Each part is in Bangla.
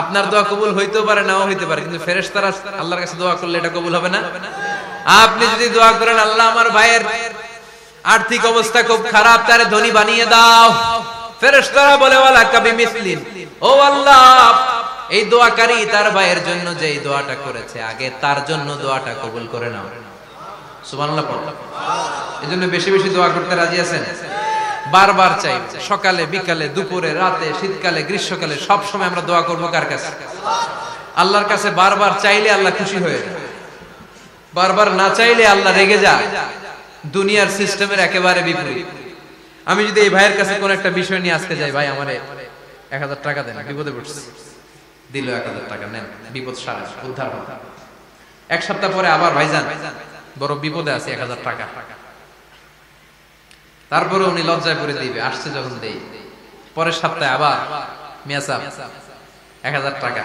আপনার দোয়া কবুল হইতেও পারে নাও হইতে পারে, কিন্তু ফেরেশতারা আল্লাহর কাছে দোয়া করলে এটা কবুল হবে না। আপনি যদি দোয়া করেন, আল্লাহ আমার ভাইয়ের আর্থিক অবস্থা খুব খারাপ, তারে ধনী বানিয়ে দাও, ফেরেশতারা বলে ওয়ালা কাবি মিসলিন, ও আল্লাহ এই দোয়াকারী তার ভাইয়ের জন্য যে এই দোয়াটা করেছে, আগে তার জন্য দোয়াটা কবুল করে নাও। সুবহানাল্লাহ পড়ো। এজন্য বেশি বেশি দোয়া করতে রাজি আছেন? বারবার চাই, সকালে বিকালে দুপুরে রাতে শীতকালে গ্রীষ্মকালে সব সময় আমরা দোয়া করব কার কাছে? আল্লাহর কাছে। বারবার চাইলে আল্লাহ খুশি হয়ে যায়, বারবার না চাইলে আল্লাহ রেগে যায়। দুনিয়ার সিস্টেমের একেবারে বিপরীত। আমি যদি এই ভাইয়ের কাছে কোন একটা বিষয় নিয়ে আজকে যাই, ভাই আমারে 1000 টাকা দেন, বিপদে পড়ছি, দিল 1000 টাকা, নেন বিপদ সারা উদ্ধার হবে। এক সপ্তাহ পরে আবার ভাইজান বড় বিপদে আছে, 1000 টাকা। তারপরে উনি লজ্জায় পড়ে দিবে, আসছে যখন দেই। পরের সপ্তাহে আবার মিয়া সাহেব 1000 টাকা।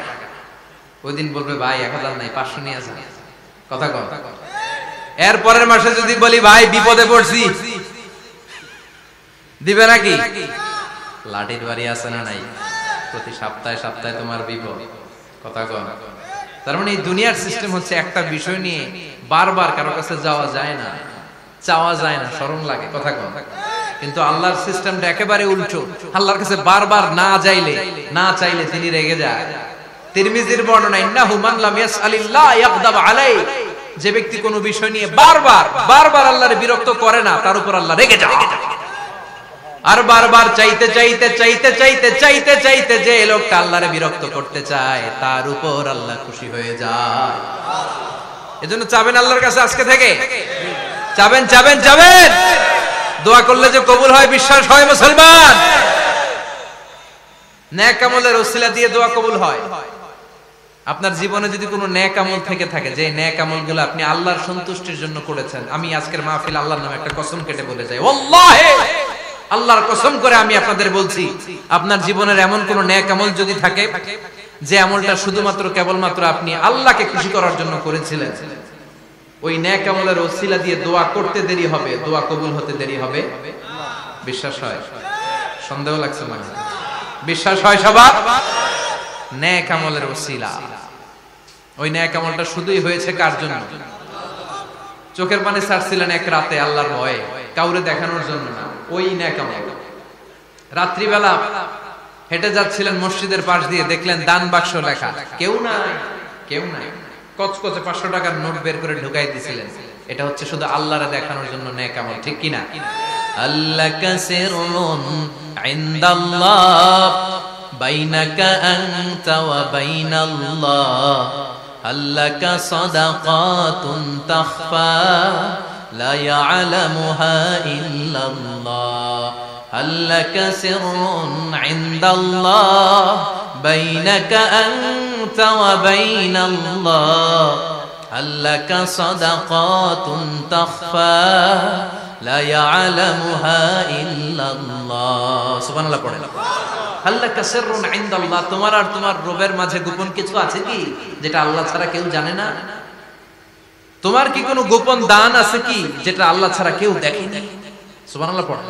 ওই দিন বলবে ভাই 1000 নাই, 500 নিয়ে আসেন। কথা কম। এর পরের মাসে যদি বলি ভাই বিপদে পড়ছি, দিবে নাকি? লাঠির বাড়ি আছে না নাই? প্রতি সপ্তাহে সপ্তাহে তোমার বিপদ। কথা কম। তার মানে এই দুনিয়ার সিস্টেম হচ্ছে একটা বিষয় নিয়ে বারবার কারো কাছে যাওয়া যায় না, চাওয়া যায় না, শরম লাগে। কথা কম। কিন্তু আল্লাহর সিস্টেমটা একেবারে উল্টো। আল্লাহর কাছে বারবার না চাইলে তিনি রেগে যায়। তিরমিজির বর্ণনা, ইন্নাহু মান লাম ইয়াসআলিল্লাহ ইয়াগদাব আলাই, যে ব্যক্তি কোনো বিষয় নিয়ে বারবার আল্লাহর বিরক্ত করে না, তার উপর আল্লাহ রেগে যায়। আর বারবার চাইতে যে লোকটা আল্লাহরে বিরক্ত করতে চায়, তার উপর আল্লাহ খুশি হয়ে যায়। এজন্য চাবেন আল্লাহর কাছে আজকে থেকে, চাবেন। দোয়া করলে যে কবুল হয় বিশ্বাস হয় মুসলমান। নেক আমলের ওসিলা দিয়ে দোয়া কবুল হয়। আপনার জীবনে যদি কোনো নেক আমল থেকে থাকে, যে নেক আমলগুলো আপনি আল্লাহর সন্তুষ্টির জন্য করেছেন, আমি আজকের মাহফিল আল্লাহর নামে একটা কসম কেটে বলে যাই, ওয়াল্লাহি আল্লাহর কসম করে আমি আপনাদের বলছি, আপনার জীবনের এমন কোন নেক আমল যদি থাকে, যে আমলটা শুধুমাত্র কেবলমাত্র আপনি আল্লাহকে খুশি করার জন্য করেছিলেন, ওই নেক আমলের ওসিলা দিয়ে দোয়া করতে দেরি হবে, দোয়া কবুল হতে দেরি হবে। বিশ্বাস হয়? সন্দেহ লাগছে মানে? বিশ্বাস হয় সবার? নেক আমলের ওসিলা, ওই নেক আমলটা শুধুই হয়েছে কার জন্য? চোখের পানি ছাড়ছিলেন এক রাতে আল্লাহর ভয়ে, কাউরে দেখানোর জন্য না। ওই নেক আমল। রাত্রিবেলা হেঁটে যাচ্ছিলেন মসজিদের পাশ দিয়ে, দেখলেন দান বাক্স লেখা, কেউ নাই। কচকচে 500 টাকার নোট বের করে ঢুকাই দিছিলেন। এটা হচ্ছে শুধু আল্লাহরে দেখানোর জন্য নেক আমল, ঠিক কিনা? আল্লাকা সিররুন ইনদাল্লাহ বাইনাকা আনতা ওয়া বাইনাল্লাহ, আল্লাকা সাদাকাতুন তাখফা লা ইয়ালামুহা ইল্লাল্লাহ, আল্লাকা সিররুন ইনদাল্লাহ বাইনাকা আনতা ওয়া বাইনাল্লাহ, আল্লাকা সাদাকাতুন তাখফা লা ইয়ালামুহা ইল্লাল্লাহ। সুবহানাল্লাহ পড়েন। আল্লাকা সিররুন ইনদাল্লাহ, তোমার আর তোমার রবের মাঝে গোপন কিছু আছে কি, যেটা আল্লাহ ছাড়া কেউ জানে না? তোমার কি কোনো গোপন দান আছে কি, যেটা আল্লাহ ছাড়া কেউ দেখেনি? সুবহানাল্লাহ পড়েন।